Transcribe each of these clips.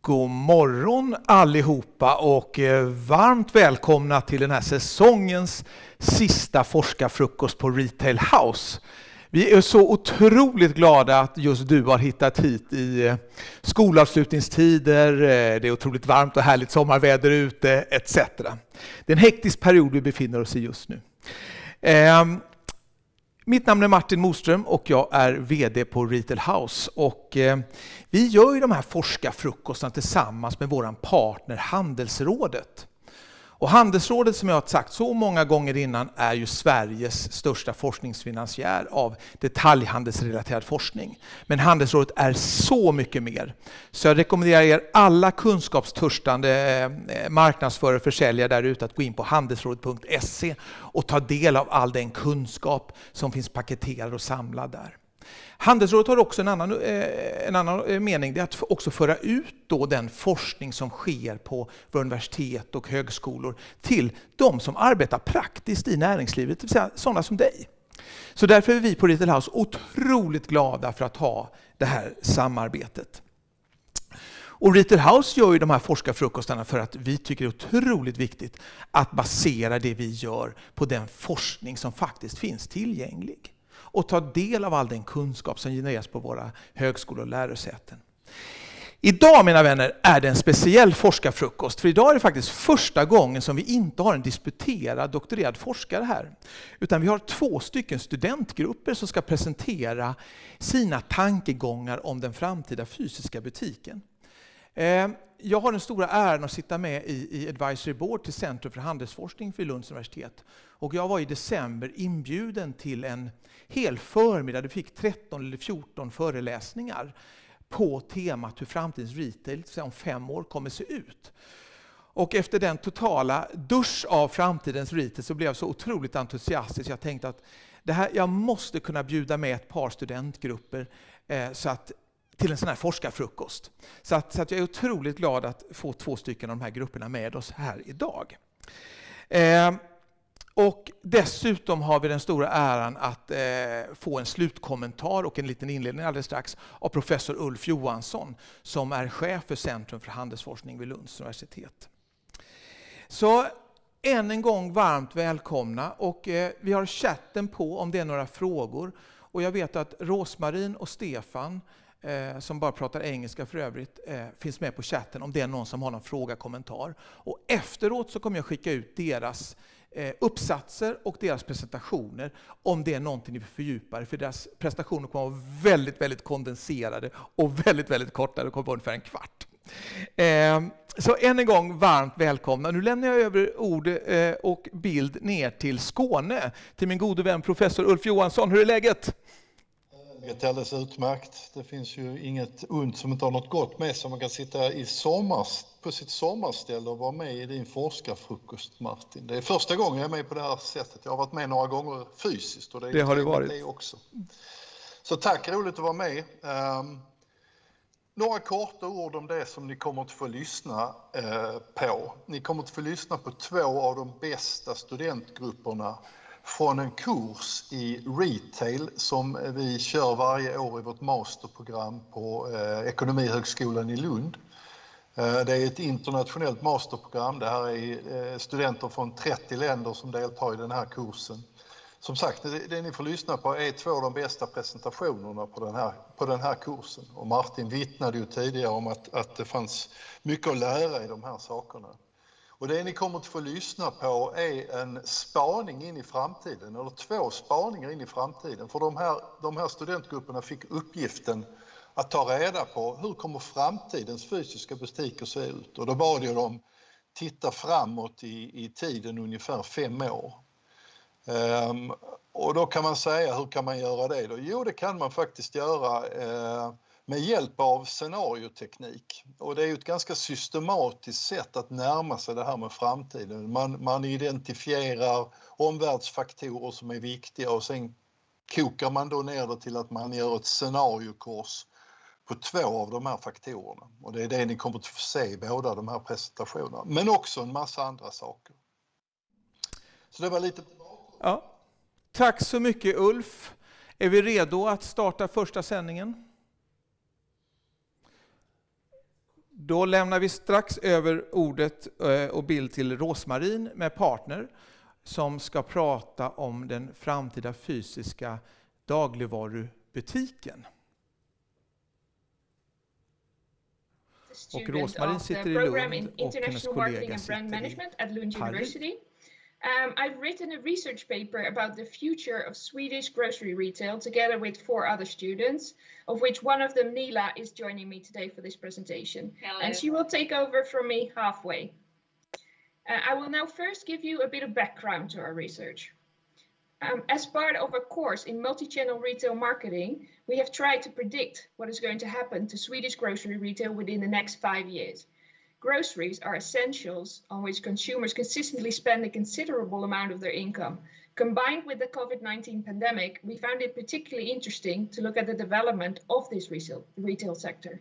God morgon allihopa och varmt välkomna till den här säsongens sista forskarfrukost på Retail House. Vi är så otroligt glada att just du har hittat hit i skolavslutningstider, det är otroligt varmt och härligt sommarväder ute etc. Det är en hektisk period vi befinner oss i just nu. Mitt namn är Martin Moström och jag är vd på Retail House och vi gör ju de här forskarfrukostarna tillsammans med våran partner Handelsrådet. Och Handelsrådet, som jag har sagt så många gånger innan, är ju Sveriges största forskningsfinansiär av detaljhandelsrelaterad forskning. Men Handelsrådet är så mycket mer. Så jag rekommenderar er alla kunskapstörstande marknadsförare och försäljare där ute att gå in på handelsrådet.se och ta del av all den kunskap som finns paketerad och samlad där. Handelsrådet har också en annan mening, det är att också föra ut då den forskning som sker på universitet och högskolor till de som arbetar praktiskt i näringslivet, det vill säga sådana som dig. Så därför är vi på Retail House otroligt glada för att ha det här samarbetet. Och Retail House gör ju de här forskarfrukostarna för att vi tycker det är otroligt viktigt att basera det vi gör på den forskning som faktiskt finns tillgänglig. Och ta del av all den kunskap som genereras på våra högskolor och lärosäten. Idag, mina vänner, är det en speciell forskarfrukost. För idag är det faktiskt första gången som vi inte har en disputerad, doktorerad forskare här. Utan vi har 2 stycken studentgrupper som ska presentera sina tankegångar om den framtida fysiska butiken. Jag har den stora äran att sitta med i Advisory Board till Centrum för handelsforskning för Lunds Universitet. Och jag var i december inbjuden till en hel förmiddag. Du fick 13 eller 14 föreläsningar på temat hur framtidens retail om 5 år kommer se ut. Och efter den totala dusch av framtidens retail så blev jag så otroligt entusiastisk. Jag tänkte att jag måste kunna bjuda med ett par studentgrupper till en sån här forskarfrukost. Så att jag är otroligt glad att få 2 stycken av de här grupperna med oss här idag. Och dessutom har vi den stora äran att få en slutkommentar och en liten inledning alldeles strax av professor Ulf Johansson som är chef för Centrum för handelsforskning vid Lunds Universitet. Så än en gång varmt välkomna och vi har chatten på om det är några frågor. Och jag vet att Rosmarin och Stefan som bara pratar engelska för övrigt finns med på chatten om det är någon som har någon fråga, kommentar. Och efteråt så kommer jag skicka ut deras uppsatser och deras presentationer om det är någonting ni fördjupar, för deras presentationer kommer att vara väldigt, väldigt kondenserade och väldigt, väldigt korta, det kommer att vara ungefär en kvart. Så än en gång varmt välkomna. Nu lämnar jag över ord och bild ner till Skåne, till min gode vän professor Ulf Johansson. Hur är läget? Det är alldeles utmärkt. Det finns ju inget ont som inte har något gott med sig. Man kan sitta på sitt sommarställe och vara med i din forskarfrukost, Martin. Det är första gången jag är med på det här sättet. Jag har varit med några gånger fysiskt och det har det varit. Det också. Så tack, roligt att vara med. Några korta ord om det som ni kommer att få lyssna på. Ni kommer att få lyssna på 2 av de bästa studentgrupperna från en kurs i retail som vi kör varje år i vårt masterprogram på Ekonomihögskolan i Lund. Det är ett internationellt masterprogram. Det här är studenter från 30 länder som deltar i den här kursen. Som sagt, det ni får lyssna på är 2 av de bästa presentationerna på den här kursen. Och Martin vittnade ju tidigare om att det fanns mycket att lära i de här sakerna. Och det ni kommer att få lyssna på är en spaning in i framtiden, eller 2 spaningar in i framtiden. För de här studentgrupperna fick uppgiften att ta reda på hur kommer framtidens fysiska butiker se ut. Och då bad jag dem titta framåt i tiden ungefär 5 år. Och då kan man säga, hur kan man göra det då? Jo, det kan man faktiskt göra med hjälp av scenarioteknik. Och det är ju ett ganska systematiskt sätt att närma sig det här med framtiden. Man identifierar omvärldsfaktorer som är viktiga och sen kokar man då ner det till att man gör ett scenariokurs på 2 av de här faktorerna. Och det är det ni kommer att få se i båda de här presentationerna. Men också en massa andra saker. Så det var lite... Ja. Tack så mycket Ulf. Är vi redo att starta första sändningen? Då lämnar vi strax över ordet och bild till Rosmarin med partner som ska prata om den framtida fysiska dagligvarubutiken. Och Rosmarin sitter i Lund och hennes kollega sitter i Lunds Universitet. I've written a research paper about the future of Swedish grocery retail together with 4 other students, of which one of them, Nila, is joining me today for this presentation. Hello. And she will take over from me halfway. I will now first give you a bit of background to our research. As part of a course in multi-channel retail marketing, we have tried to predict what is going to happen to Swedish grocery retail within the next 5 years. Groceries are essentials on which consumers consistently spend a considerable amount of their income. Combined with the COVID-19 pandemic, we found it particularly interesting to look at the development of this retail sector.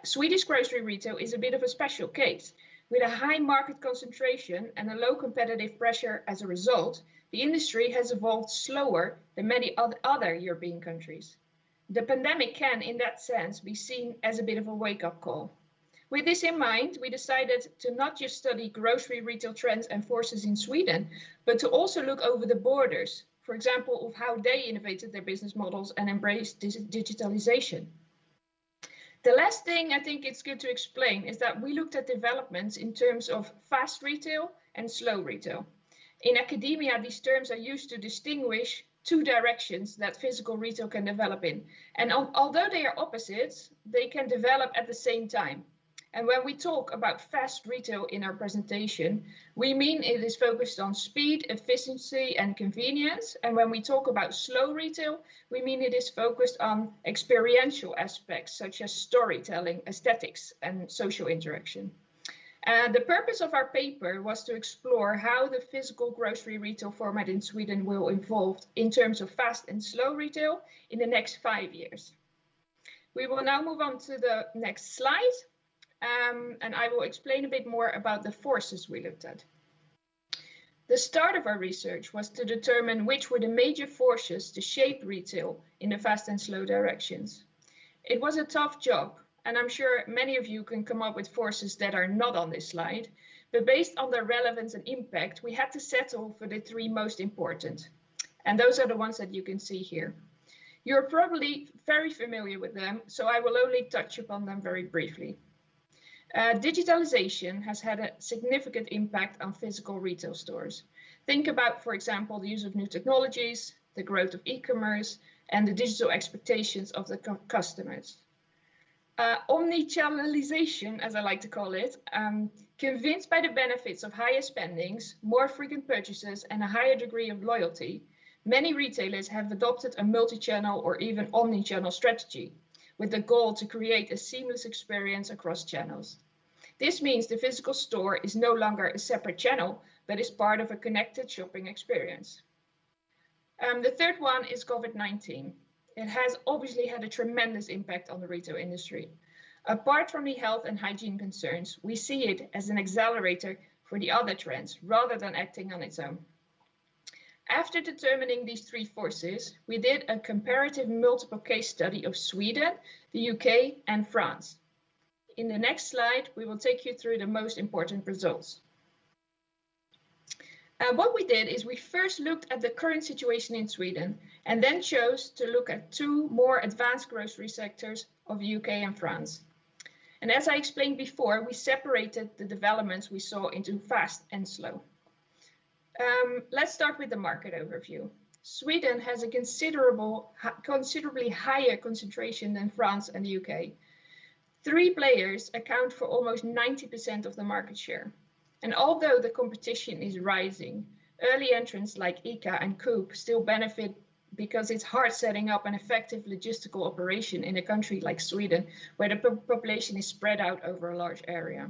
Swedish grocery retail is a bit of a special case. With a high market concentration and a low competitive pressure as a result, the industry has evolved slower than many other European countries. The pandemic can, in that sense, be seen as a bit of a wake-up call. With this in mind, we decided to not just study grocery retail trends and forces in Sweden, but to also look over the borders, for example, of how they innovated their business models and embraced digitalization. The last thing I think it's good to explain is that we looked at developments in terms of fast retail and slow retail. In academia, these terms are used to distinguish 2 directions that physical retail can develop in. And although they are opposites, they can develop at the same time. And when we talk about fast retail in our presentation, we mean it is focused on speed, efficiency, and convenience. And when we talk about slow retail, we mean it is focused on experiential aspects such as storytelling, aesthetics, and social interaction. The purpose of our paper was to explore how the physical grocery retail format in Sweden will evolve in terms of fast and slow retail in the next 5 years. We will now move on to the next slide. And I will explain a bit more about the forces we looked at. The start of our research was to determine which were the major forces to shape retail in the fast and slow directions. It was a tough job, and I'm sure many of you can come up with forces that are not on this slide, but based on their relevance and impact, we had to settle for the 3 most important. And those are the ones that you can see here. You're probably very familiar with them, so I will only touch upon them very briefly. Digitalization has had a significant impact on physical retail stores. Think about, for example, the use of new technologies, the growth of e-commerce, and the digital expectations of the customers. Omnichannelization, as I like to call it, convinced by the benefits of higher spendings, more frequent purchases, and a higher degree of loyalty, many retailers have adopted a multi-channel or even omni-channel strategy, with the goal to create a seamless experience across channels. This means the physical store is no longer a separate channel, but is part of a connected shopping experience. The third one is COVID-19. It has obviously had a tremendous impact on the retail industry. Apart from the health and hygiene concerns, we see it as an accelerator for the other trends rather than acting on its own. After determining these 3 forces, we did a comparative multiple case study of Sweden, the UK, and France. In the next slide, we will take you through the most important results. What we did is we first looked at the current situation in Sweden and then chose to look at 2 more advanced grocery sectors of the UK and France. And as I explained before, we separated the developments we saw into fast and slow. Let's start with the market overview. Sweden has a considerably higher concentration than France and the UK. 3 players account for almost 90% of the market share. And although the competition is rising, early entrants like ICA and Coop still benefit because it's hard setting up an effective logistical operation in a country like Sweden, where the population is spread out over a large area.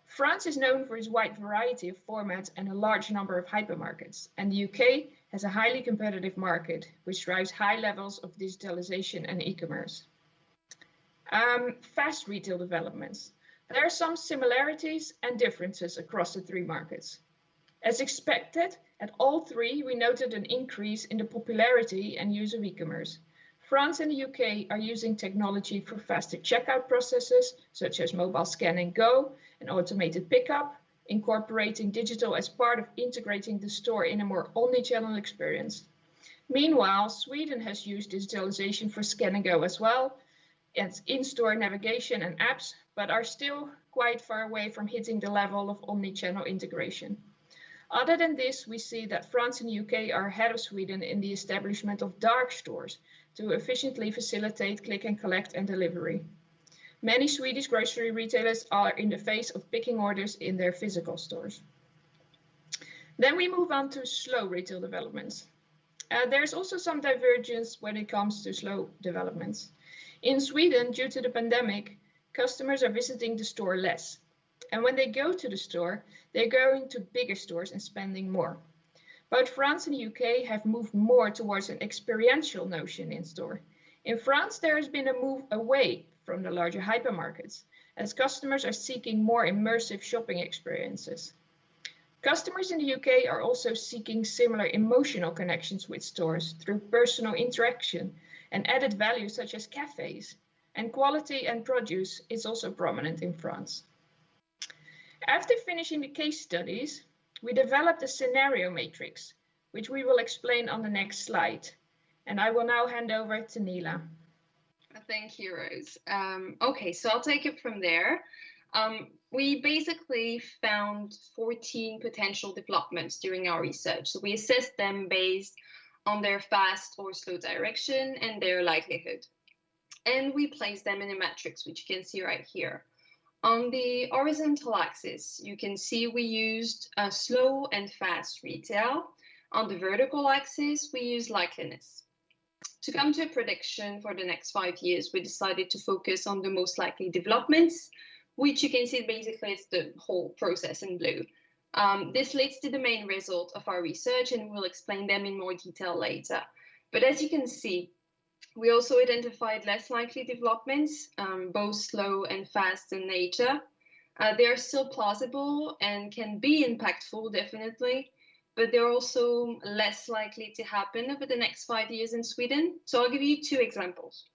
France is known for its wide variety of formats and a large number of hypermarkets, and the UK has a highly competitive market, which drives high levels of digitalization and e-commerce. Fast retail developments. There are some similarities and differences across the 3 markets. As expected, at all 3, we noted an increase in the popularity and use of e-commerce. France and the UK are using technology for faster checkout processes, such as mobile scan and go and automated pickup, incorporating digital as part of integrating the store in a more omni-channel experience. Meanwhile, Sweden has used digitalization for scan and go as well, and in-store navigation and apps, but are still quite far away from hitting the level of omni-channel integration. Other than this, we see that France and UK are ahead of Sweden in the establishment of dark stores to efficiently facilitate click and collect and delivery. Many Swedish grocery retailers are in the phase of picking orders in their physical stores. Then we move on to slow retail developments. There's also some divergence when it comes to slow developments. In Sweden, due to the pandemic, customers are visiting the store less. And when they go to the store, they're going to bigger stores and spending more. Both France and UK have moved more towards an experiential notion in store. In France, there has been a move away from the larger hypermarkets, as customers are seeking more immersive shopping experiences. Customers in the UK are also seeking similar emotional connections with stores through personal interaction and added value such as cafes. And quality and produce is also prominent in France. After finishing the case studies, we developed a scenario matrix, which we will explain on the next slide. And I will now hand over to Neela. Thank you, Rose. Okay, so I'll take it from there. We basically found 14 potential developments during our research. So we assessed them based on their fast or slow direction and their likelihood. And we placed them in a matrix, which you can see right here. On the horizontal axis, you can see we used slow and fast retail. On the vertical axis, we used likeliness. To come to a prediction for the next 5 years, we decided to focus on the most likely developments, which you can see basically it's the whole process in blue. This leads to the main result of our research, and we'll explain them in more detail later. But as you can see, we also identified less likely developments, both slow and fast in nature. They are still plausible and can be impactful, definitely, but they're also less likely to happen over the next 5 years in Sweden. So I'll give you 2 examples.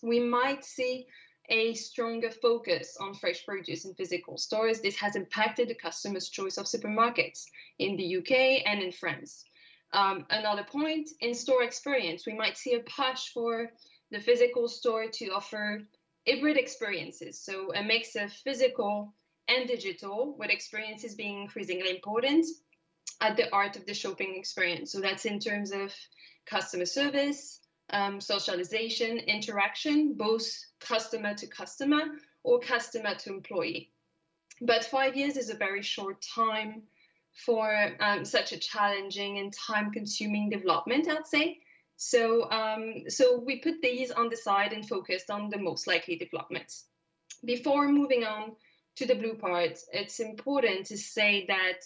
We might see a stronger focus on fresh produce in physical stores. This has impacted the customer's choice of supermarkets in the UK and in France. Another point, in store experience, we might see a push for the physical store to offer hybrid experiences. So a mix of physical and digital, with experiences being increasingly important at the heart of the shopping experience. So that's in terms of customer service, socialization, interaction, both customer to customer or customer to employee. But 5 years is a very short time for such a challenging and time-consuming development, I'd say. So we put these on the side and focused on the most likely developments. Before moving on to the blue part, it's important to say that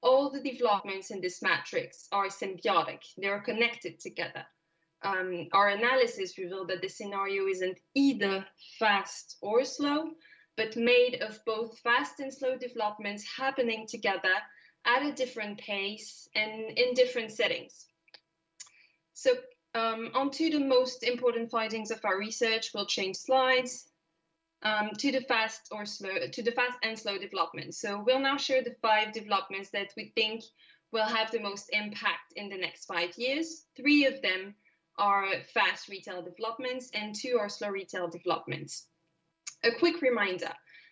all the developments in this matrix are symbiotic. They are connected together. Our analysis revealed that the scenario isn't either fast or slow, but made of both fast and slow developments happening together at a different pace and in different settings. So onto the most important findings of our research. We'll change slides to the fast and slow development. So we'll now share the 5 developments that we think will have the most impact in the next 5 years. 3 of them are fast retail developments and 2 are slow retail developments. A quick reminder,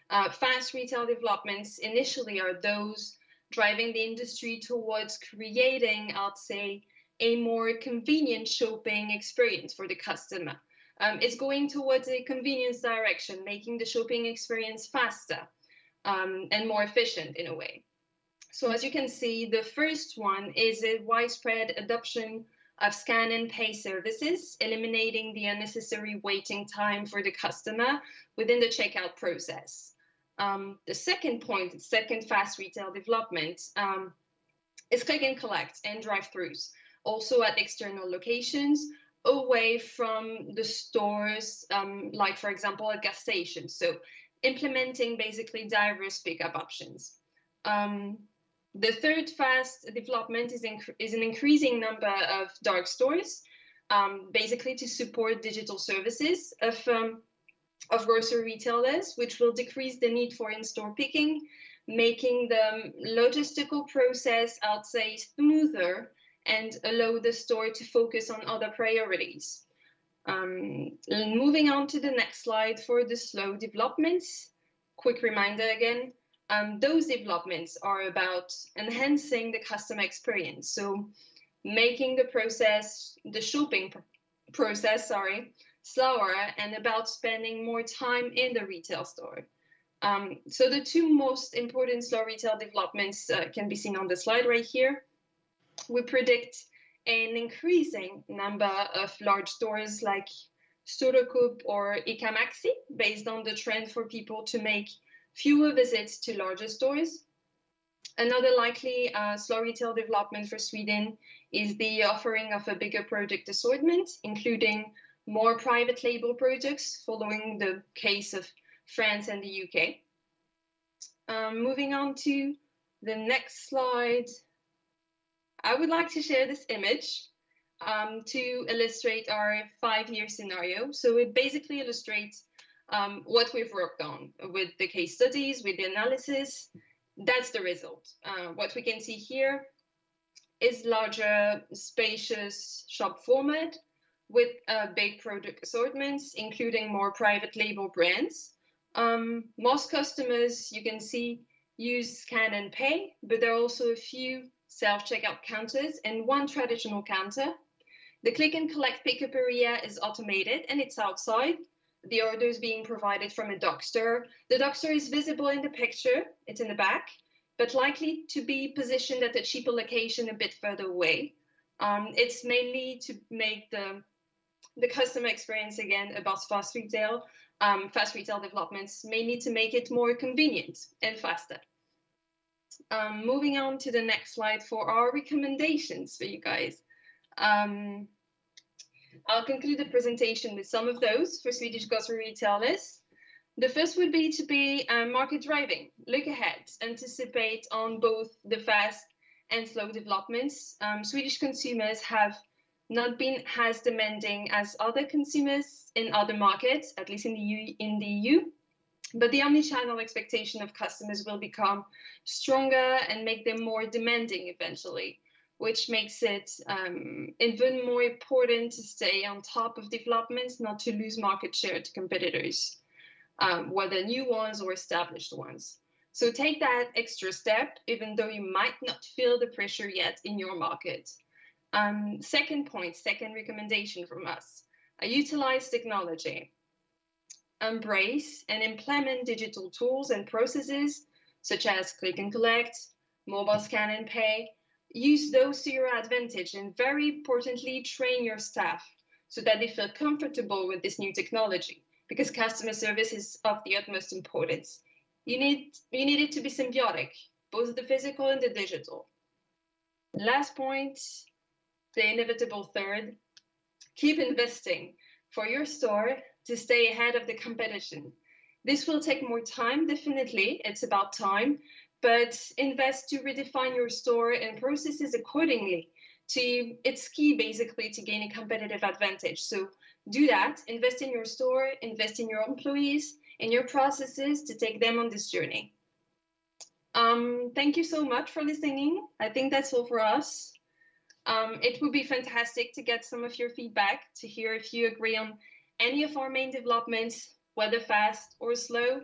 fast retail developments initially are those driving the industry towards creating, I'd say, a more convenient shopping experience for the customer. It's going towards a convenience direction, making the shopping experience faster and more efficient in a way. So as you can see, the first one is a widespread adoption of scan and pay services, eliminating the unnecessary waiting time for the customer within the checkout process. The second point, second fast retail development, is click and collect and drive-thrus, also at external locations, away from the stores, like for example at gas stations. So implementing basically diverse pickup options. The third fast development is an increasing number of dark stores. basically to support digital services of grocery retailers, which will decrease the need for in-store picking, making the logistical process, I'd say, smoother and allow the store to focus on other priorities. Moving on to the next slide for the slow developments. Quick reminder again, those developments are about enhancing the customer experience. So making the process, the shopping process, slower and about spending more time in the retail store. So the two most important slow retail developments can be seen on the slide right here. We predict an increasing number of large stores like Storkop or ICA Maxi, based on the trend for people to make fewer visits to larger stores. Another likely slow retail development for Sweden is the offering of a bigger product assortment, including more private label products, following the case of France and the UK. Moving on to the next slide, I would like to share this image to illustrate our 5-year scenario. So it basically illustrates what we've worked on with the case studies, with the analysis. That's the result. What we can see here is larger, spacious shop format with big product assortments, including more private label brands. Most customers, you can see, use scan and pay, but there are also a few self-checkout counters and one traditional counter. The click and collect pickup area is automated and it's outside. The order is being provided from a dock store. The dock store is visible in the picture, it's in the back, but likely to be positioned at a cheaper location a bit further away. It's mainly to make the customer experience again about fast retail developments, mainly to make it more convenient and faster. Moving on to the next slide for our recommendations for you guys. I'll conclude the presentation with some of those for Swedish grocery retailers. The first would be to be market driving, look ahead, anticipate on both the fast and slow developments. Swedish consumers have not been as demanding as other consumers in other markets, at least in the EU. But the omnichannel expectation of customers will become stronger and make them more demanding eventually, which makes it even more important to stay on top of developments, not to lose market share to competitors, whether new ones or established ones. So take that extra step, even though you might not feel the pressure yet in your market. Second recommendation from us, utilize technology. Embrace and implement digital tools and processes such as click and collect, mobile scan and pay. Use those to your advantage and very importantly, train your staff so that they feel comfortable with this new technology, because customer service is of the utmost importance. You need it to be symbiotic, both the physical and the digital. Last point, the inevitable third, keep investing for your store to stay ahead of the competition. This will take more time, definitely, it's about time, but invest to redefine your store and processes accordingly. It's key basically to gain a competitive advantage. So do that, invest in your store, invest in your employees, in your processes to take them on this journey. Thank you so much for listening. I think that's all for us. It would be fantastic to get some of your feedback, to hear if you agree on any of our main developments, whether fast or slow,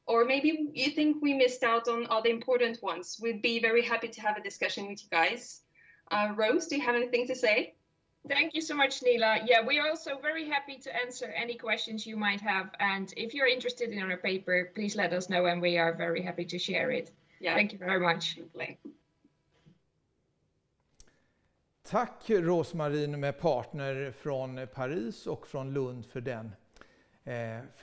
or maybe you think we missed out on other important ones. We'd be very happy to have a discussion with you guys. Rose, do you have anything to say? Thank you so much, Nila. Yeah, we are also very happy to answer any questions you might have. And if you're interested in our paper, please let us know and we are very happy to share it. Yeah. Thank you very much. Tack Rosmarin med partner från Paris och från Lund för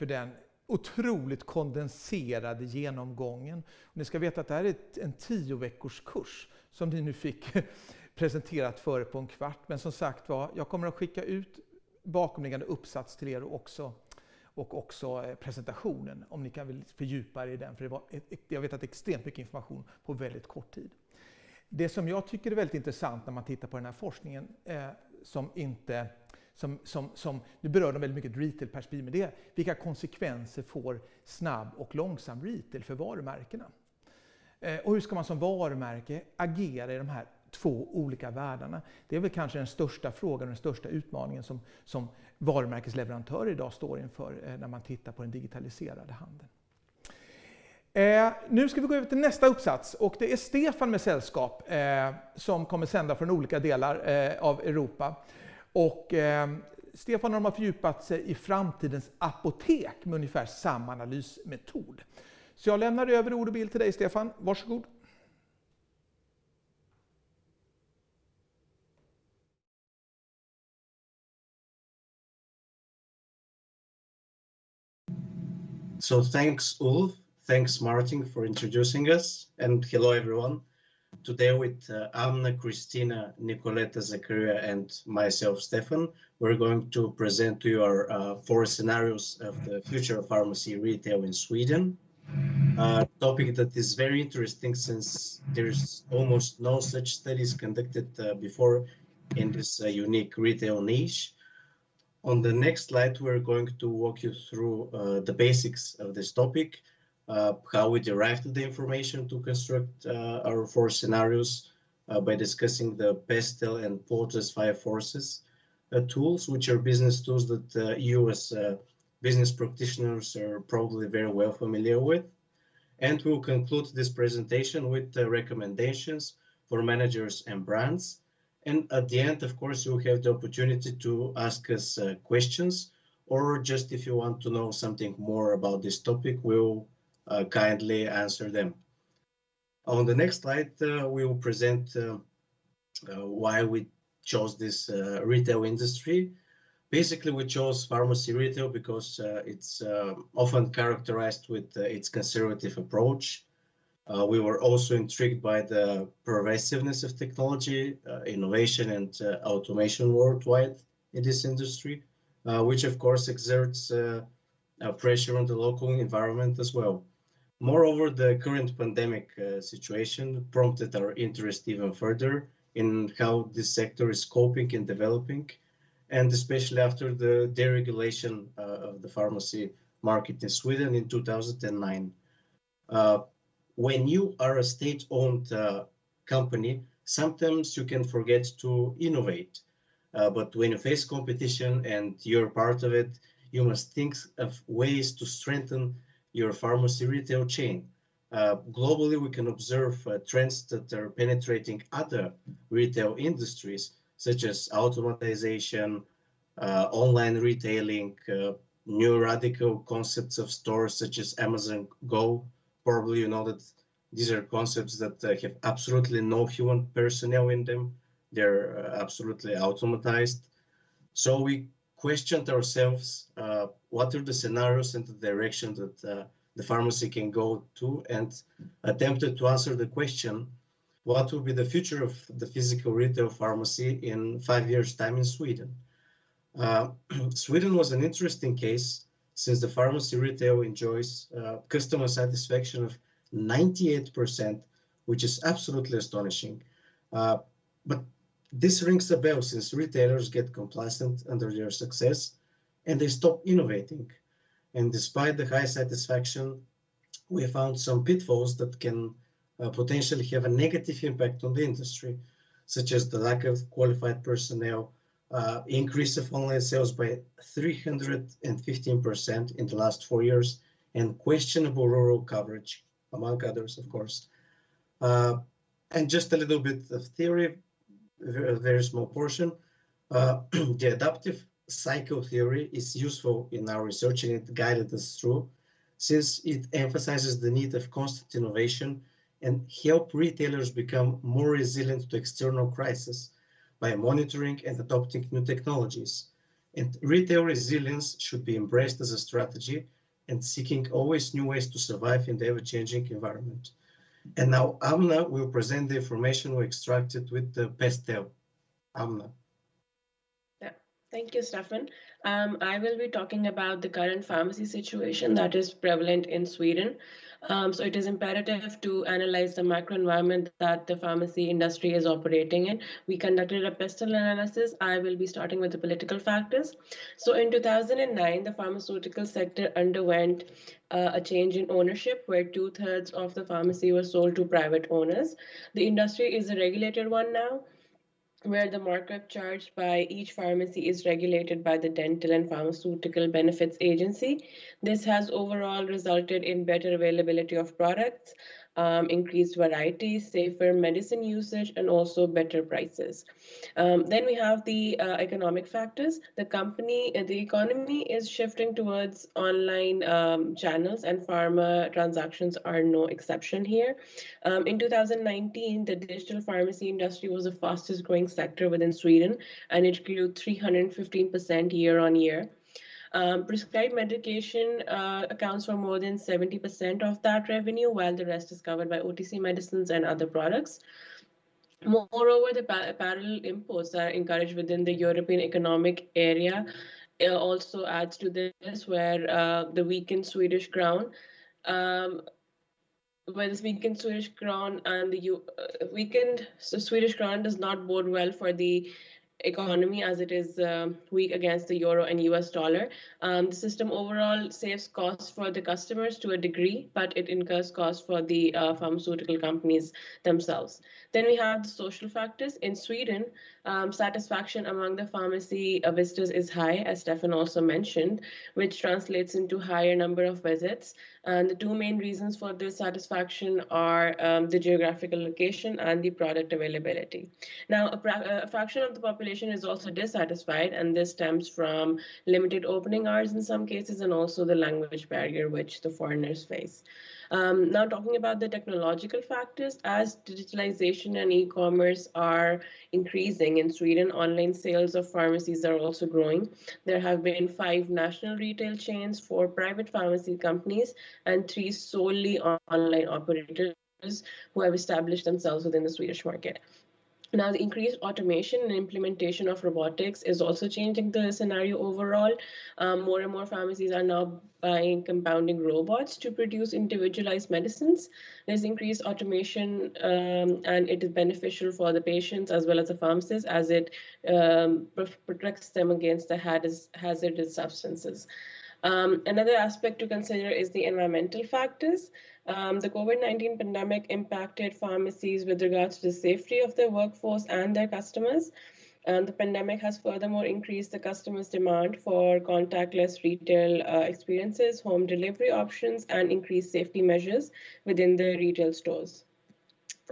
den otroligt kondenserade genomgången. Och ni ska veta att det här är en 10-veckors kurs som ni nu fick presenterat för er på en kvart. Men som sagt var, jag kommer att skicka ut bakomliggande uppsats till er och också presentationen om ni kan fördjupa er i den. För jag vet att det är extremt mycket information på väldigt kort tid. som jag tycker är väldigt intressant när man tittar på den här forskningen som nu berör de väldigt mycket ett retailperspektiv, men det är vilka konsekvenser får snabb och långsam retail för varumärkena? Och hur ska man som varumärke agera i de här två olika världarna? Det är väl kanske den största frågan och den största utmaningen som varumärkesleverantörer idag står inför när man tittar på den digitaliserade handeln. Nu ska vi gå över till nästa uppsats, och det är Stefan med sällskap som kommer sända från olika delar av Europa. Och Stefan har fördjupat sig i framtidens apotek med ungefär samma analysmetod. Så jag lämnar över ord och bild till dig, Stefan. Varsågod. So thanks, Ulf. Thanks, Martin, for introducing us. And hello, everyone. Today with Anna, Christina, Nicoletta, Zakaria, and myself, Stefan, we're going to present to you our 4 scenarios of the future of pharmacy retail in Sweden. A topic that is very interesting since there's almost no such studies conducted before in this unique retail niche. On the next slide, we're going to walk you through the basics of this topic, how we derived the information to construct our 4 scenarios by discussing the PESTEL and POTUS 5 forces tools, which are business tools that you as business practitioners are probably very well familiar with. And we'll conclude this presentation with recommendations for managers and brands. And at the end, of course, you'll have the opportunity to ask us questions, or just if you want to know something more about this topic, we'll kindly answer them. On the next slide, we will present why we chose this retail industry. Basically, we chose pharmacy retail because it's often characterized with its conservative approach. We were also intrigued by the pervasiveness of technology, innovation, and automation worldwide in this industry, which of course exerts pressure on the local environment as well. Moreover, the current pandemic situation prompted our interest even further in how this sector is coping and developing, and especially after the deregulation of the pharmacy market in Sweden in 2009. When you are a state-owned company, sometimes you can forget to innovate. But when you face competition and you're part of it, you must think of ways to strengthen your pharmacy retail chain. Globally, we can observe trends that are penetrating other retail industries, such as automatization, online retailing, new radical concepts of stores such as Amazon Go. Probably you know that these are concepts that have absolutely no human personnel in them. They're absolutely automatized. So we questioned ourselves, what are the scenarios and the direction that the pharmacy can go to, and attempted to answer the question, what will be the future of the physical retail pharmacy in 5 years' time in Sweden? Sweden was an interesting case since the pharmacy retail enjoys customer satisfaction of 98%, which is absolutely astonishing. But this rings a bell since retailers get complacent under their success and they stop innovating. And despite the high satisfaction, we found some pitfalls that can potentially have a negative impact on the industry, such as the lack of qualified personnel, increase of online sales by 315% in the last 4 years, and questionable rural coverage, among others, of course. And just a little bit of theory, a very small portion. The adaptive cycle theory is useful in our research, and it guided us through, since it emphasizes the need of constant innovation and help retailers become more resilient to external crises by monitoring and adopting new technologies. And retail resilience should be embraced as a strategy and seeking always new ways to survive in the ever-changing environment. And now Amna will present the information we extracted with the PESTEL. Amna. Yeah, Thank you, Stefan. I will be talking about the current pharmacy situation that is prevalent in Sweden. So it is imperative to analyze the macro environment that the pharmacy industry is operating in. We conducted a pestle analysis. I will be starting with the political factors. So in 2009, the pharmaceutical sector underwent a change in ownership where 2/3 of the pharmacy was sold to private owners. The industry is a regulated one now, where the markup charged by each pharmacy is regulated by the Dental and Pharmaceutical Benefits Agency. This has overall resulted in better availability of products, increased variety, safer medicine usage, and also better prices. Then we have the economic factors. The economy is shifting towards online channels, and pharma transactions are no exception here. In 2019, the digital pharmacy industry was the fastest growing sector within Sweden, and it grew 315% year on year. Prescribed medication accounts for more than 70% of that revenue, while the rest is covered by OTC medicines and other products. Moreover, the parallel imports are encouraged within the European Economic Area. Also adds to this, where the weakened Swedish crown and the weakened Swedish crown does not bode well for the economy, as it is weak against the euro and US dollar. The system overall saves costs for the customers to a degree, but it incurs costs for the pharmaceutical companies themselves. Then we have the social factors. In Sweden, satisfaction among the pharmacy visitors is high, as Stefan also mentioned, which translates into higher number of visits. And the two main reasons for this satisfaction are the geographical location and the product availability. Now, a fraction of the population is also dissatisfied, and this stems from limited opening hours in some cases, and also the language barrier which the foreigners face. Now, talking about the technological factors, as digitalization and e-commerce are increasing in Sweden, online sales of pharmacies are also growing. There have been 5 national retail chains, 4 private pharmacy companies, and 3 solely online operators who have established themselves within the Swedish market. Now, the increased automation and implementation of robotics is also changing the scenario overall. More and more pharmacies are now buying compounding robots to produce individualized medicines. There's increased automation, and it is beneficial for the patients as well as the pharmacists, as it protects them against the hazardous substances. Another aspect to consider is the environmental factors. The COVID-19 pandemic impacted pharmacies with regards to the safety of their workforce and their customers. The pandemic has furthermore increased the customers' demand for contactless retail experiences, home delivery options, and increased safety measures within the retail stores.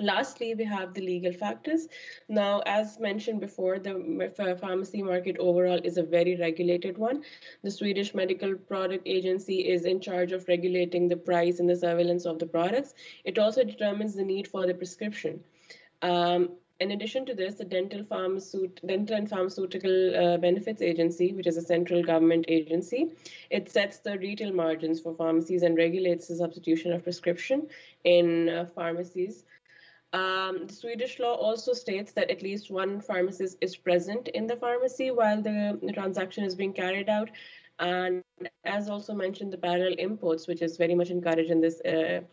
Lastly, we have the legal factors. Now, as mentioned before, the pharmacy market overall is a very regulated one. The Swedish Medical Product Agency is in charge of regulating the price and the surveillance of the products. It also determines the need for the prescription. In addition to this, the Dental and Pharmaceutical Benefits Agency, which is a central government agency, it sets the retail margins for pharmacies and regulates the substitution of prescription in pharmacies. The Swedish law also states that at least one pharmacist is present in the pharmacy while the transaction is being carried out. And as also mentioned, the parallel imports, which is very much encouraged in this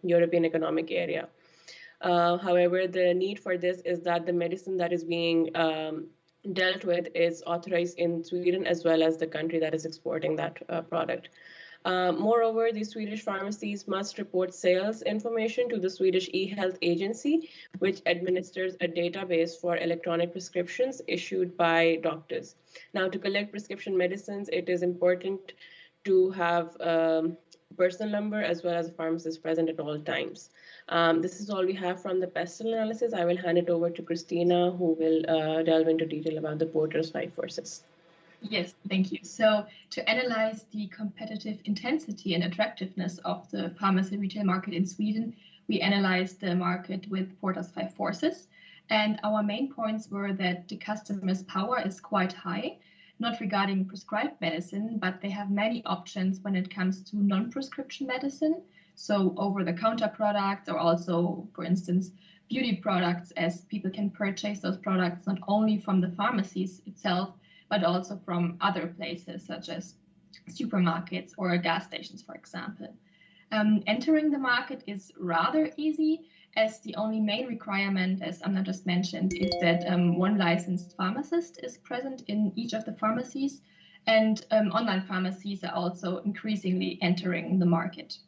European Economic Area. However, the need for this is that the medicine that is being dealt with is authorized in Sweden as well as the country that is exporting that product. Moreover, the Swedish pharmacies must report sales information to the Swedish e-health agency, which administers a database for electronic prescriptions issued by doctors. Now, to collect prescription medicines, it is important to have a personal number as well as a pharmacist present at all times. This is all we have from the pestle analysis. I will hand it over to Christina, who will delve into detail about the Porter's 5 forces. Yes, thank you. So to analyze the competitive intensity and attractiveness of the pharmacy retail market in Sweden, we analyzed the market with Porter's 5 forces. And our main points were that the customers' power is quite high, not regarding prescribed medicine, but they have many options when it comes to non-prescription medicine. So over-the-counter products, or also, for instance, beauty products, as people can purchase those products not only from the pharmacies itself, but also from other places such as supermarkets or gas stations, for example. Entering the market is rather easy, as the only main requirement, as Anna just mentioned, is that one licensed pharmacist is present in each of the pharmacies, and online pharmacies are also increasingly entering the market.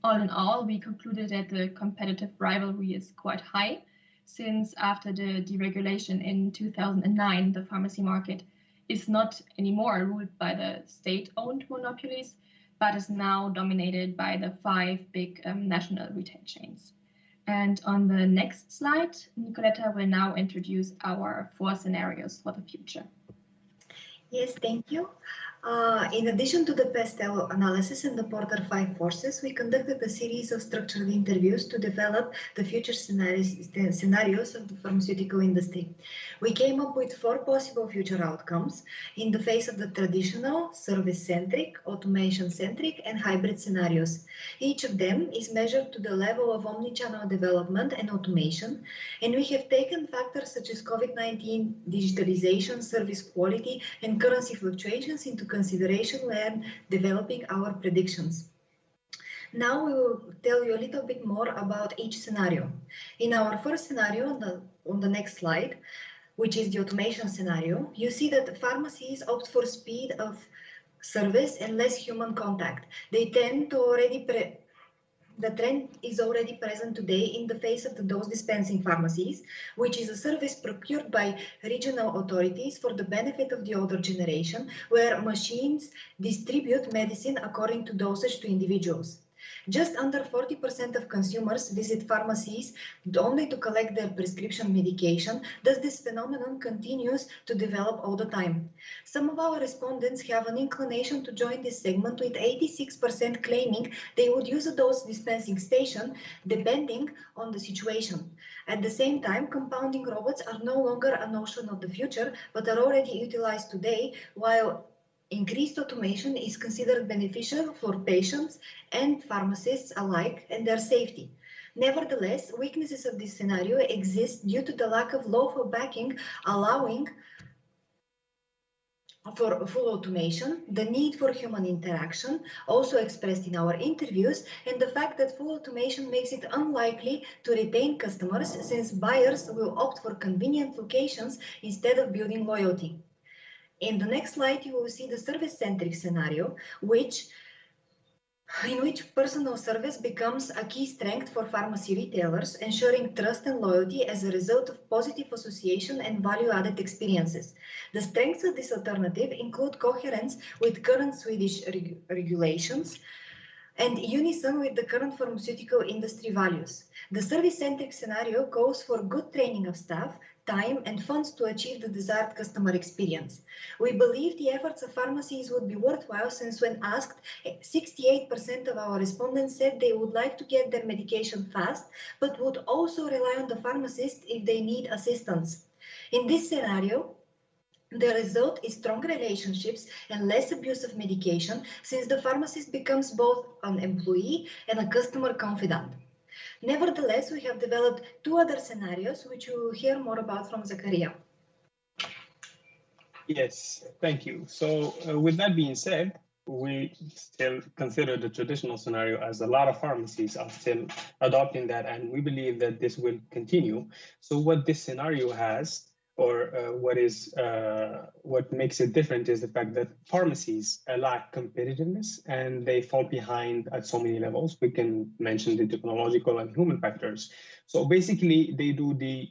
All in all, we concluded that the competitive rivalry is quite high, since after the deregulation in 2009, the pharmacy market is not anymore ruled by the state-owned monopolies, but is now dominated by the 5 big national retail chains. And on the next slide, Nicoletta will now introduce our 4 scenarios for the future. Yes, thank you. In addition to the PESTEL analysis and the Porter 5 forces, we conducted a series of structured interviews to develop the future scenarios of the pharmaceutical industry. We came up with 4 possible future outcomes in the face of the traditional, service-centric, automation-centric, and hybrid scenarios. Each of them is measured to the level of omnichannel development and automation, and we have taken factors such as COVID-19, digitalization, service quality, and currency fluctuations into consideration when developing our predictions. Now we will tell you a little bit more about each scenario. In our first scenario, on the next slide, which is the automation scenario, you see that pharmacies opt for speed of service and less human contact. They tend to the trend is already present today in the face of the dose dispensing pharmacies, which is a service procured by regional authorities for the benefit of the older generation, where machines distribute medicine according to dosage to individuals. Just under 40% of consumers visit pharmacies only to collect their prescription medication, thus this phenomenon continues to develop all the time. Some of our respondents have an inclination to join this segment, with 86% claiming they would use a dose dispensing station depending on the situation. At the same time, compounding robots are no longer a notion of the future, but are already utilized today, while increased automation is considered beneficial for patients and pharmacists alike and their safety. Nevertheless, weaknesses of this scenario exist due to the lack of lawful backing allowing for full automation, the need for human interaction, also expressed in our interviews, and the fact that full automation makes it unlikely to retain customers, since buyers will opt for convenient locations instead of building loyalty. In the next slide, you will see the service-centric scenario, in which personal service becomes a key strength for pharmacy retailers, ensuring trust and loyalty as a result of positive association and value-added experiences. The strengths of this alternative include coherence with current Swedish regulations and unison with the current pharmaceutical industry values. The service-centric scenario calls for good training of staff, time and funds to achieve the desired customer experience. We believe the efforts of pharmacies would be worthwhile, since when asked, 68% of our respondents said they would like to get their medication fast, but would also rely on the pharmacist if they need assistance. In this scenario, the result is strong relationships and less abuse of medication, since the pharmacist becomes both an employee and a customer confidant. Nevertheless, we have developed 2 other scenarios, which you will hear more about from Zakaria. Yes, thank you. So with that being said, we still consider the traditional scenario, as a lot of pharmacies are still adopting that, and we believe that this will continue. So what this scenario has, or what makes it different, is the fact that pharmacies lack competitiveness and they fall behind at so many levels. We can mention the technological and human factors. So basically, they do the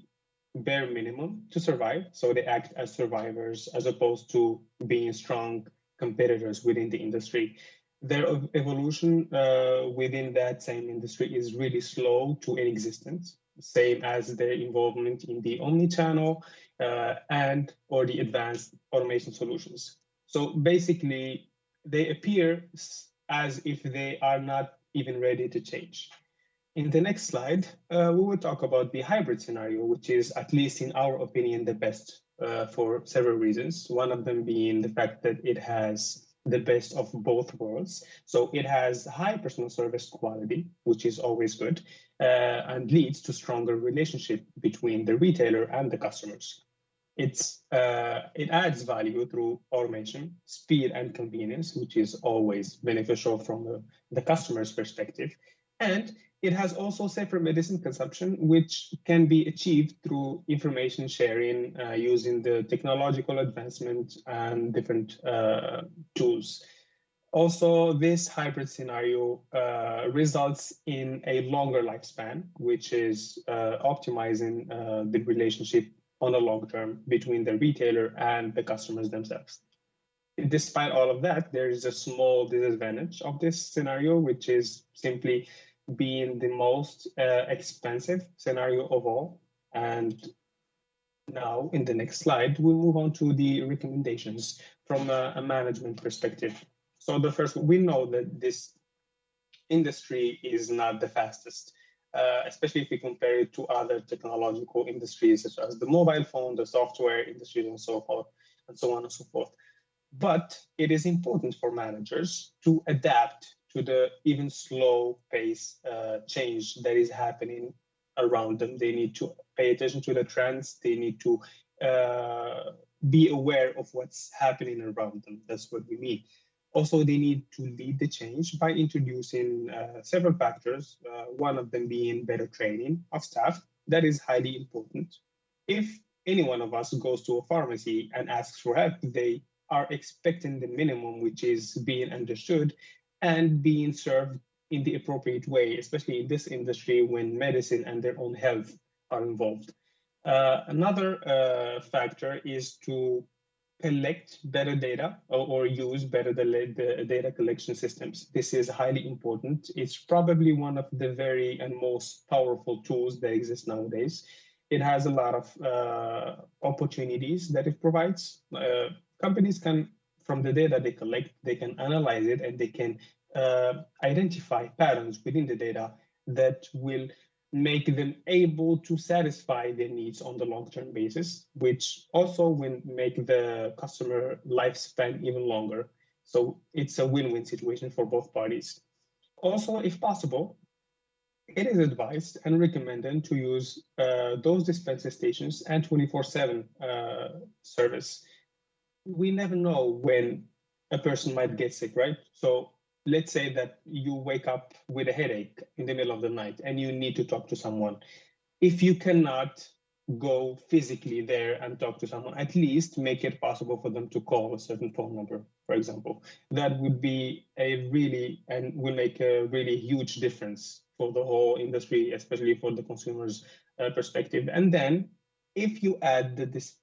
bare minimum to survive. So they act as survivors as opposed to being strong competitors within the industry. Their evolution within that same industry is really slow to inexistence, same as their involvement in the omnichannel and or the advanced automation solutions. So basically, they appear as if they are not even ready to change. In the next slide, we will talk about the hybrid scenario, which is, at least in our opinion, the best for several reasons. One of them being the fact that it has the best of both worlds. So it has high personal service quality, which is always good, and leads to stronger relationship between the retailer and the customers. It adds value through automation, speed, and convenience, which is always beneficial from the customer's perspective. And it has also safer medicine consumption, which can be achieved through information sharing using the technological advancement and different tools. Also, this hybrid scenario results in a longer lifespan, which is optimizing the relationship on the long term between the retailer and the customers themselves. Despite all of that, there is a small disadvantage of this scenario, which is simply being the most expensive scenario of all. And now, in the next slide, we'll move on to the recommendations from a management perspective. So the first, we know that this industry is not the fastest, especially if we compare it to other technological industries, such as the mobile phone, the software industry, and so forth, and so on and so forth. But it is important for managers to adapt to the even slow pace change that is happening around them. They need to pay attention to the trends. They need to be aware of what's happening around them. That's what we mean. Also, they need to lead the change by introducing several factors, one of them being better training of staff. That is highly important. If any one of us goes to a pharmacy and asks for help, they are expecting the minimum, which is being understood and being served in the appropriate way, especially in this industry when medicine and their own health are involved. Another factor is to collect better data or use better the data collection systems. This is highly important. It's probably one of the very and most powerful tools that exist nowadays. It has a lot of opportunities that it provides. Companies can, from the data they collect, they can analyze it and they can identify patterns within the data that will make them able to satisfy their needs on the long-term basis, which also will make the customer lifespan even longer. So it's a win-win situation for both parties. Also, if possible, it is advised and recommended to use those dispensing stations and 24/7 service. We never know when a person might get sick, right? So let's say that you wake up with a headache in the middle of the night and you need to talk to someone. If you cannot go physically there and talk to someone, at least make it possible for them to call a certain phone number, for example. That would be will make a really huge difference for the whole industry, especially for the consumer's perspective. And then if you add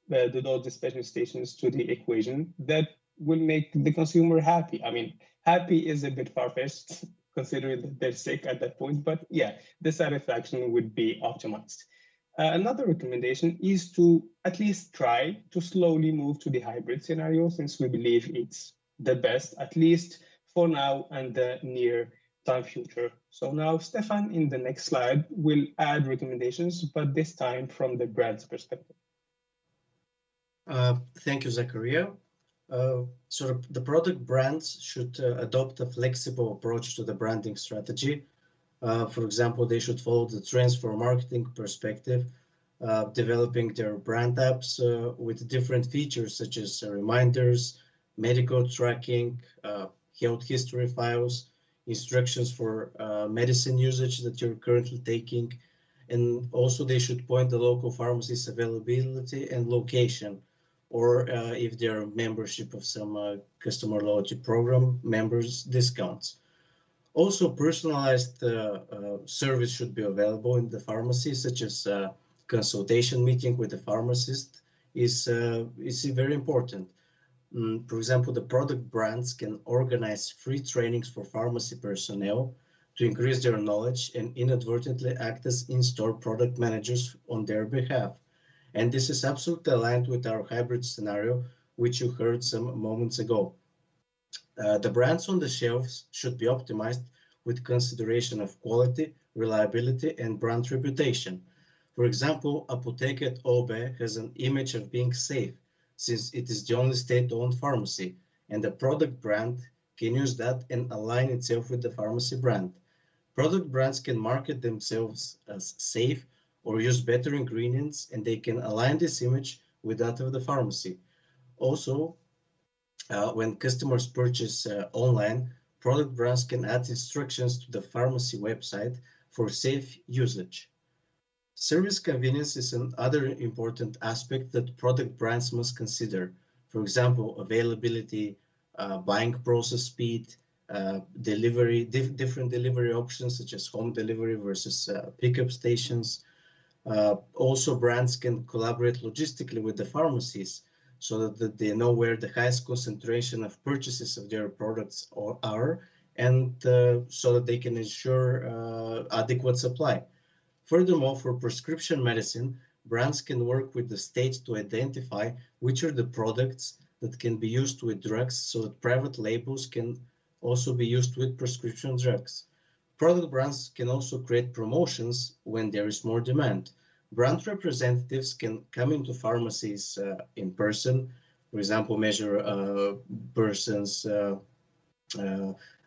those dispensing stations to the equation, that will make the consumer happy. I mean, happy is a bit far-fetched considering that they're sick at that point, but yeah, the satisfaction would be optimized. Another recommendation is to at least try to slowly move to the hybrid scenario, since we believe it's the best, at least for now and the near time future. So now Stefan, in the next slide, will add recommendations, but this time from the brand's perspective. Thank you, Zakaria. So the product brands should adopt a flexible approach to the branding strategy. For example, they should follow the trends for marketing perspective, developing their brand apps with different features such as reminders, medical tracking, health history files, instructions for medicine usage that you're currently taking. And also they should point the local pharmacy's availability and location, or if they're membership of some customer loyalty program, members discounts. Also, personalized service should be available in the pharmacy, such as consultation meeting with the pharmacist is very important. For example, the product brands can organize free trainings for pharmacy personnel to increase their knowledge and inadvertently act as in-store product managers on their behalf. And this is absolutely aligned with our hybrid scenario, which you heard some moments ago. The brands on the shelves should be optimized with consideration of quality, reliability, and brand reputation. For example, Apoteket OB has an image of being safe, since it is the only state-owned pharmacy, and the product brand can use that and align itself with the pharmacy brand. Product brands can market themselves as safe or use better ingredients, and they can align this image with that of the pharmacy. Also, when customers purchase online, product brands can add instructions to the pharmacy website for safe usage. Service convenience is another important aspect that product brands must consider. For example, availability, buying process speed, delivery, different delivery options such as home delivery versus pickup stations. Also, brands can collaborate logistically with the pharmacies so that they know where the highest concentration of purchases of their products are, and so that they can ensure adequate supply. Furthermore, for prescription medicine, brands can work with the state to identify which are the products that can be used with drugs, so that private labels can also be used with prescription drugs. Product brands can also create promotions when there is more demand. Brand representatives can come into pharmacies in person, for example, measure a person's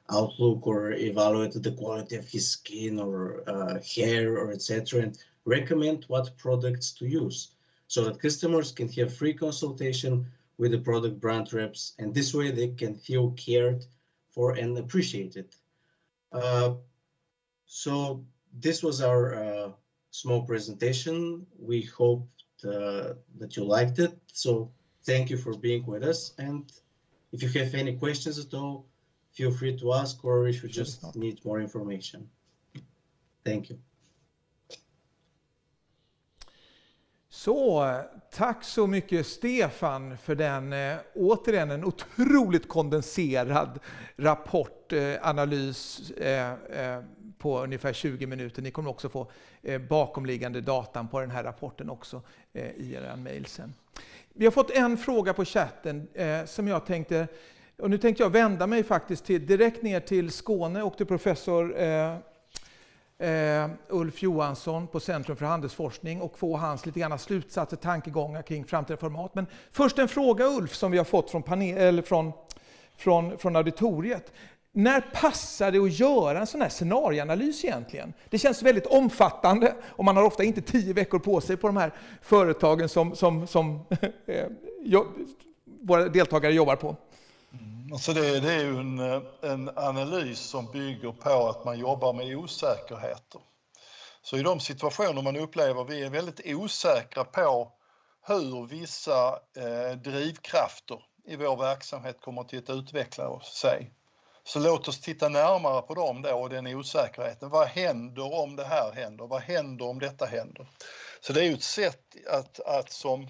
outlook or evaluate the quality of his skin or hair or etc., and recommend what products to use, so that customers can have free consultation with the product brand reps, and this way they can feel cared for and appreciated. So this was our small presentation. We hope that you liked it. So thank you for being with us. And if you have any questions at all, feel free to ask, or if you just need more information. Thank you. Så, tack så mycket Stefan för den, återigen en otroligt kondenserad rapport, analys på ungefär 20 minuter. Ni kommer också få bakomliggande datan på den här rapporten också i er mejl sen. Vi har fått en fråga på chatten som jag tänkte, och nu tänkte jag vända mig faktiskt direkt ner till Skåne och till professor Ulf Johansson på Centrum för handelsforskning och få hans lite grann slutsatser, tankegångar kring framtida format. Men först en fråga Ulf som vi har fått från auditoriet. När passar det att göra en sån här scenarieanalys egentligen? Det känns väldigt omfattande och man har ofta inte 10 veckor på sig på de här företagen som våra deltagare jobbar på. Alltså det är ju en analys som bygger på att man jobbar med osäkerheter. Så i de situationer man upplever, vi är väldigt osäkra på hur vissa drivkrafter i vår verksamhet kommer till att utveckla sig. Så låt oss titta närmare på dem då och den osäkerheten. Vad händer om det här händer? Vad händer om detta händer? Så det är ju ett sätt att som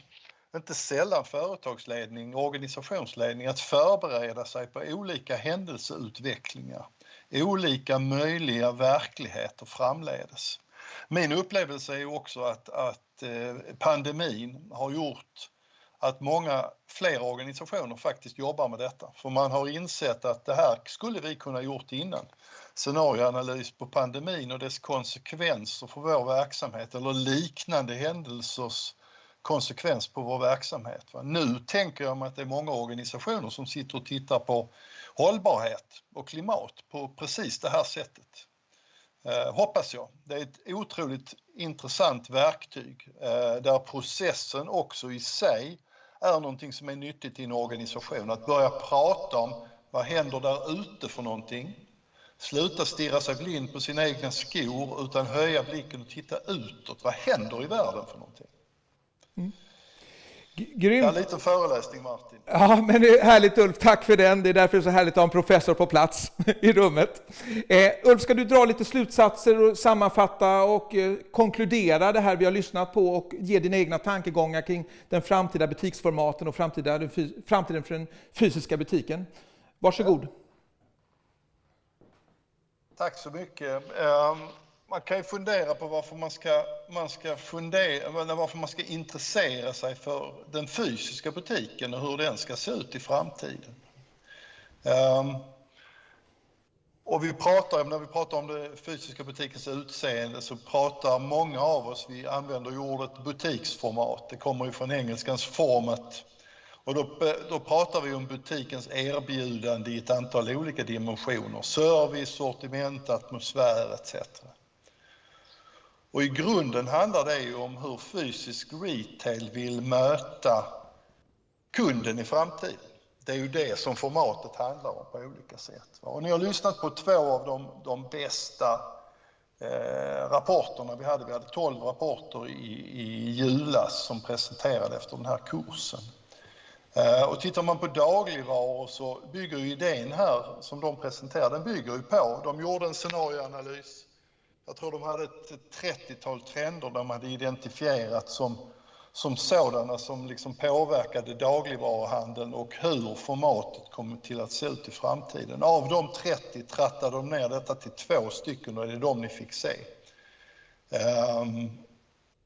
inte sällan företagsledning, organisationsledning, att förbereda sig på olika händelseutvecklingar, olika möjliga verkligheter framledes. Min upplevelse är ju också att pandemin har gjort att många fler organisationer faktiskt jobbar med detta. För man har insett att det här skulle vi kunna gjort innan. Scenarioanalys på pandemin och dess konsekvenser för vår verksamhet eller liknande händelsers konsekvens på vår verksamhet. Nu tänker jag mig att det är många organisationer som sitter och tittar på hållbarhet och klimat på precis det här sättet. Hoppas jag. Det är ett otroligt intressant verktyg där processen också i sig är någonting som är nyttigt i en organisation. Att börja prata om vad händer där ute för någonting. Sluta stirra sig blind på sina egna skor utan höja blicken och titta utåt. Vad händer i världen för någonting? Grymt. En liten föreläsning Martin. Ja, men det är härligt Ulf, tack för den. Det är därför det är så härligt att ha en professor på plats i rummet. Ulf, ska du dra lite slutsatser och sammanfatta och konkludera det här vi har lyssnat på och ge dina egna tankegångar kring den framtida butiksformaten och framtiden för den fysiska butiken. Varsågod. Tack så mycket. Man kan ju fundera på varför man ska intressera sig för den fysiska butiken och hur den ska se ut i framtiden. Och när vi pratar om den fysiska butikens utseende så pratar många av oss, vi använder ordet butiksformat. Det kommer ju från engelskans format. Och då pratar vi om butikens erbjudande i ett antal olika dimensioner. Service, sortiment, atmosfär etc. Och i grunden handlar det ju om hur fysisk retail vill möta kunden i framtiden. Det är ju det som formatet handlar om på olika sätt. Och ni har lyssnat på 2 av de bästa rapporterna vi hade. Vi hade 12 rapporter i julas som presenterade efter den här kursen. Och tittar man på dagligvaror så bygger ju idén här som de presenterade, den bygger ju på. De gjorde en scenarioanalys. Jag tror de hade ett 30-tal trender de hade identifierat som sådana som liksom påverkade dagligvaruhandeln och hur formatet kommer till att se ut i framtiden. Av de 30 trattade de ner detta till 2 stycken och det är de ni fick se.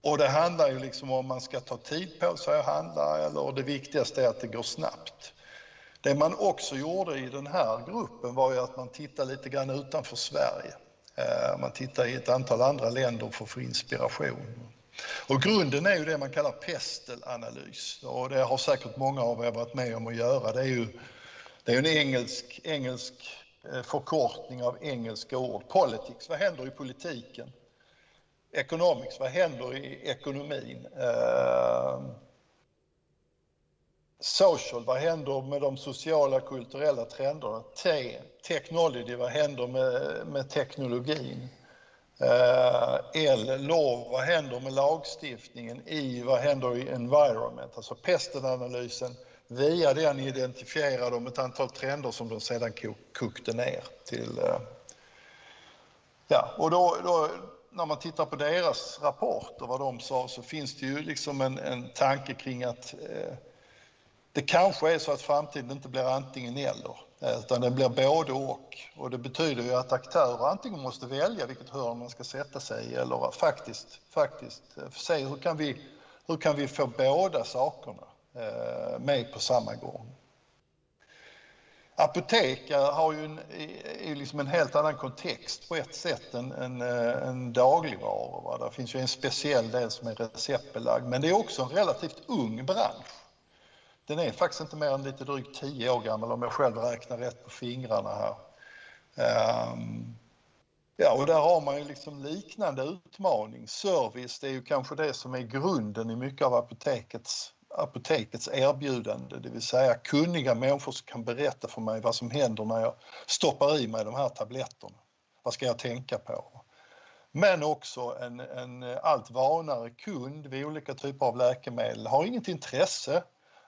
Och det handlar ju liksom om man ska ta tid på sig att handla eller det viktigaste är att det går snabbt. Det man också gjorde i den här gruppen var ju att man tittade lite grann utanför Sverige. Man tittar i ett antal andra länder för att få inspiration. Och grunden är ju det man kallar PESTEL-analys. Och det har säkert många av er varit med om att göra. Det är ju en engelsk förkortning av engelska ord. Politics, vad händer i politiken? Economics, vad händer i ekonomin? Social, vad händer med de sociala kulturella trenderna? Technology, vad händer med teknologin? Law, vad händer med lagstiftningen? Vad händer i environment? Alltså PESTEL-analysen, via den identifierar de ett antal trender som de sedan kokte ner till. Och då när man tittar på deras rapporter, vad de sa, så finns det ju liksom en tanke kring att det kanske är så att framtiden inte blir antingen eller, utan den blir både och. Och det betyder ju att aktörer antingen måste välja vilket hörn man ska sätta sig i eller faktiskt se hur kan vi få båda sakerna med på samma gång. Apotek har ju liksom en helt annan kontext på ett sätt än dagligvaror. Det finns ju en speciell del som är receptbelagd, men det är också en relativt ung bransch. Den är faktiskt inte mer än lite drygt 10 år gammal om jag själv räknar rätt på fingrarna här. Och där har man ju liksom liknande utmaning. Service, det är ju kanske det som är grunden i mycket av apotekets erbjudande. Det vill säga kunniga människor som kan berätta för mig vad som händer när jag stoppar i mig de här tabletterna. Vad ska jag tänka på? Men också en allt vanare kund vid olika typer av läkemedel har inget intresse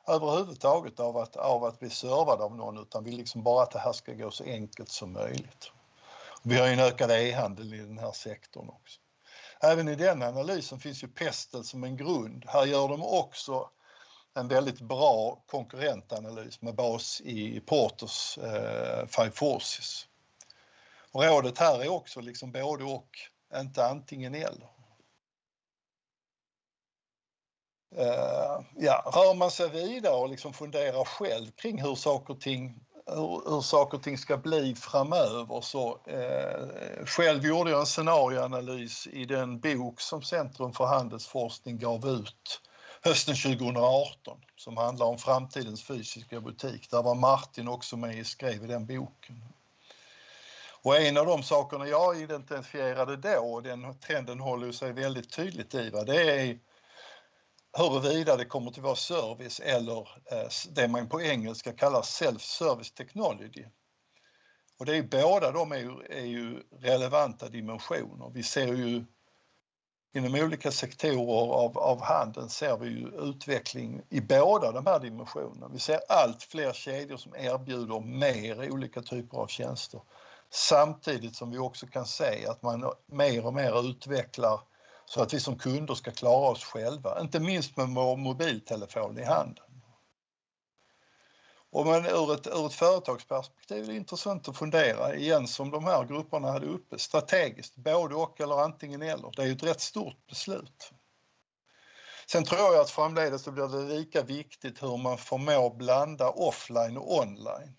överhuvudtaget av att bli servad av någon, utan vill liksom bara att det här ska gå så enkelt som möjligt. Vi har ju en ökad e-handel i den här sektorn också. Även i den analysen finns ju PESTEL som en grund. Här gör de också en väldigt bra konkurrentanalys med bas i Porters 5 Forces. Och rådet här är också liksom både och, inte antingen eller. Rör man sig vidare och liksom funderar själv kring hur saker och ting ska bli framöver, så själv gjorde jag en scenarioanalys i den bok som Centrum för handelsforskning gav ut hösten 2018 som handlar om framtidens fysiska butik. Där var Martin också med och skrev i den boken. Och en av de sakerna jag identifierade då, och den trenden håller sig väldigt tydligt i, det är huruvida det kommer att vara service eller det man på engelska kallar self-service technology. Och det är båda de är ju relevanta dimensioner. Vi ser ju inom olika sektorer av handeln ser vi ju utveckling i båda de här dimensionerna. Vi ser allt fler kedjor som erbjuder mer olika typer av tjänster. Samtidigt som vi också kan se att man mer och mer utvecklar så att vi som kunder ska klara oss själva, inte minst med vår mobiltelefon i handen. Och men ur ett företagsperspektiv är det intressant att fundera igen, som de här grupperna hade uppe, strategiskt, både och eller antingen eller. Det är ju ett rätt stort beslut. Sen tror jag att framledes så blir det lika viktigt hur man förmår blanda offline och online.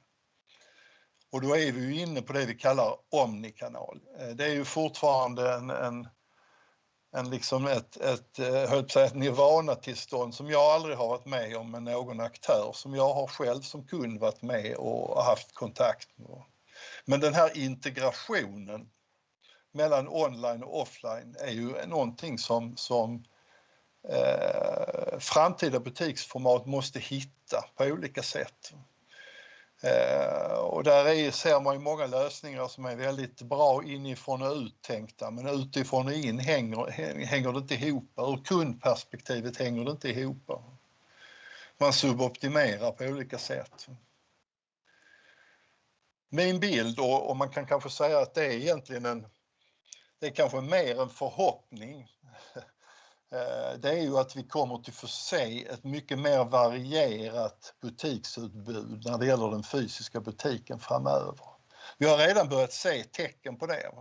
Och då är vi ju inne på det vi kallar omnikanal. Det är ju fortfarande ett nirvana-tillstånd som jag aldrig har varit med om med någon aktör, som jag har själv som kund varit med och haft kontakt med. Men den här integrationen mellan online och offline är ju någonting som framtida butiksformat måste hitta på olika sätt. Och där ser man ju många lösningar som är väldigt bra inifrån och uttänkta, men utifrån och in hänger det inte ihop. Ur kundperspektivet hänger det inte ihop. Man suboptimerar på olika sätt. Min bild, och man kan kanske säga att det är egentligen det är kanske mer en förhoppning. Det är ju att vi kommer att få se ett mycket mer varierat butiksutbud när det gäller den fysiska butiken framöver. Vi har redan börjat se tecken på det.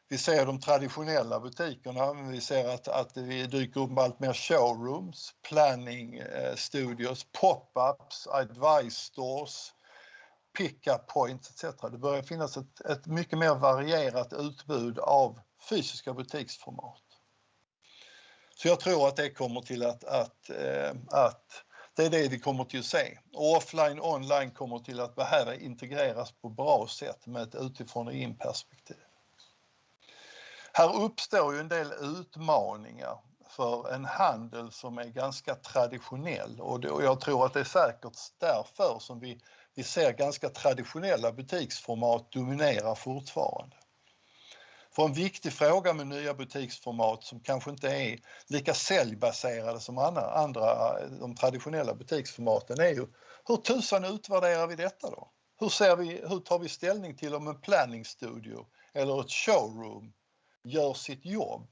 Vi ser de traditionella butikerna, vi ser att det dyker upp allt mer showrooms, planning studios, pop-ups, advice stores, pick-up points etc. Det börjar finnas ett mycket mer varierat utbud av fysiska butiksformat. Så jag tror att det kommer till att det är det vi kommer till att se. Och offline och online kommer till att behöva integreras på bra sätt med ett utifrån och in perspektiv. Här uppstår ju en del utmaningar för en handel som är ganska traditionell, och jag tror att det är säkert därför som vi ser ganska traditionella butiksformat dominera fortfarande. För en viktig fråga med nya butiksformat som kanske inte är lika säljbaserade som de traditionella butiksformaten är ju, hur tusan utvärderar vi detta då? Hur tar vi ställning till om en planningsstudio eller ett showroom gör sitt jobb?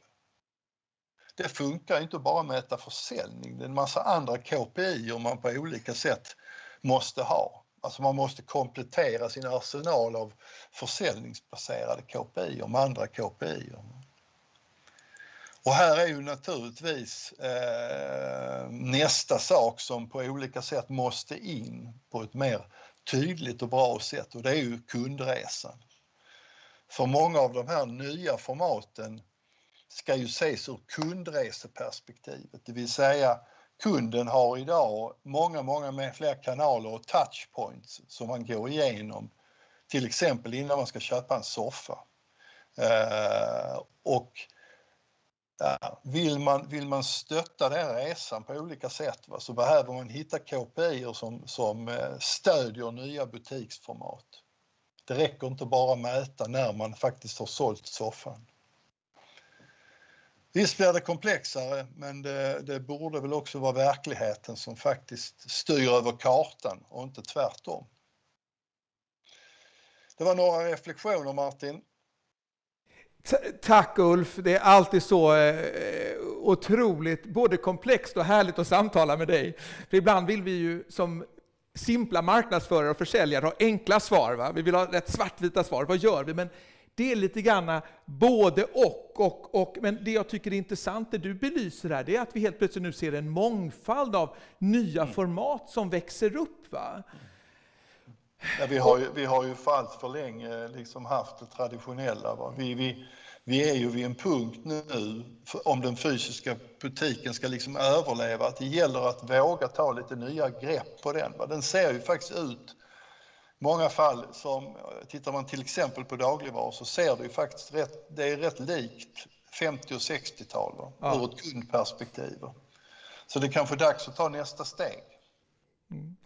Det funkar inte bara att mäta försäljning, det är en massa andra KPI:er man på olika sätt måste ha. Alltså man måste komplettera sin arsenal av försäljningsbaserade KPI:er med andra KPI:er. Och här är ju naturligtvis nästa sak som på olika sätt måste in på ett mer tydligt och bra sätt, och det är ju kundresan. För många av de här nya formaten ska ju ses ur kundreseperspektivet, det vill säga kunden har idag många med fler kanaler och touchpoints som man går igenom, till exempel innan man ska köpa en soffa. Vill man stötta den resan på olika sätt, så behöver man hitta KPI:er som stödjer nya butiksformat. Det räcker inte bara mäta när man faktiskt har sålt soffan. Visst blir det komplexare, men det borde väl också vara verkligheten som faktiskt styr över kartan och inte tvärtom. Det var några reflektioner, Martin. Tack Ulf, det är alltid så otroligt både komplext och härligt att samtala med dig. För ibland vill vi ju som simpla marknadsförare och försäljare ha enkla svar. Va? Vi vill ha rätt svartvita svar, vad gör vi? Men det är lite grann både och. Men det jag tycker är intressant, det du belyser här, det är att vi helt plötsligt nu ser en mångfald av nya format som växer upp. Va? Ja, vi har ju för allt för länge liksom haft det traditionella. Va? Vi är ju vid en punkt nu, om den fysiska butiken ska liksom överleva, att det gäller att våga ta lite nya grepp på den. Va? Den ser ju faktiskt ut, i många fall, som tittar man till exempel på dagligvaror, så ser det ju faktiskt det är rätt likt 50- och 60-tal ur ett kundperspektiv. Så det är kanske dags att ta nästa steg. Mm.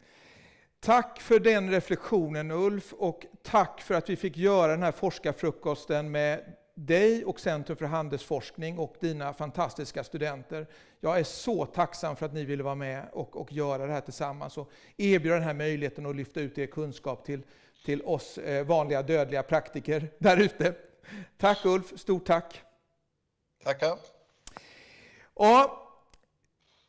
Tack för den reflektionen Ulf, och tack för att vi fick göra den här forskarfrukosten med dig och Centrum för handelsforskning och dina fantastiska studenter. Jag är så tacksam för att ni ville vara med och göra det här tillsammans och erbjuda den här möjligheten att lyfta ut er kunskap till oss vanliga dödliga praktiker där ute. Tack Ulf, stort tack. Tackar. Och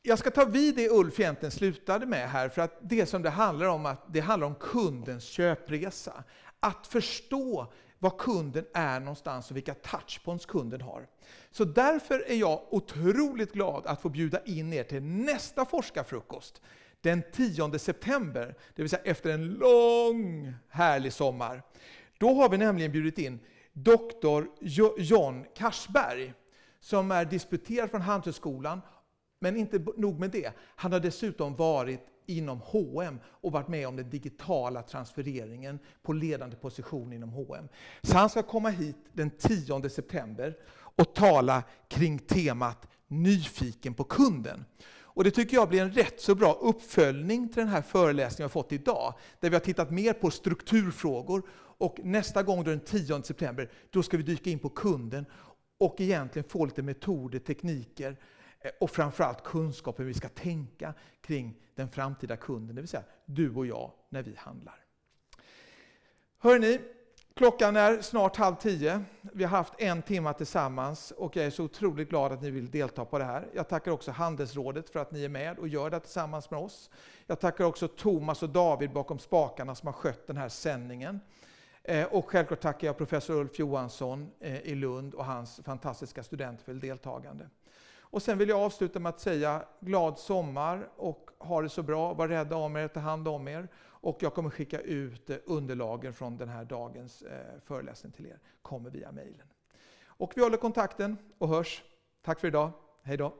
jag ska ta vid det Ulf egentligen slutade med här, för att det som det handlar om, att det handlar om kundens köpresa. Att förstå vad kunden är någonstans och vilka touchpoints kunden har. Så därför är jag otroligt glad att få bjuda in er till nästa forskarfrukost den 10 september, det vill säga efter en lång härlig sommar. Då har vi nämligen bjudit in doktor John Karsberg som är disputerad från Handelshögskolan, men inte nog med det. Han har dessutom varit inom H&M och varit med om den digitala transfereringen på ledande position inom H&M. Så han ska komma hit den 10 september och tala kring temat nyfiken på kunden. Och det tycker jag blir en rätt så bra uppföljning till den här föreläsningen vi har fått idag, där vi har tittat mer på strukturfrågor, och nästa gång den 10 september då ska vi dyka in på kunden och egentligen få lite metoder, tekniker och framförallt kunskap hur vi ska tänka kring den framtida kunden, det vill säga du och jag när vi handlar. Hörrni, klockan är snart 9:30. Vi har haft en timme tillsammans och jag är så otroligt glad att ni vill delta på det här. Jag tackar också Handelsrådet för att ni är med och gör det tillsammans med oss. Jag tackar också Thomas och David bakom spakarna som har skött den här sändningen. Och självklart tackar jag professor Ulf Johansson i Lund och hans fantastiska studenter för deltagande. Och sen vill jag avsluta med att säga glad sommar och ha det så bra, var rädda om er, ta hand om er. Och jag kommer skicka ut underlagen från den här dagens föreläsning till er, kommer via mejlen. Och vi håller kontakten och hörs. Tack för idag, hej då.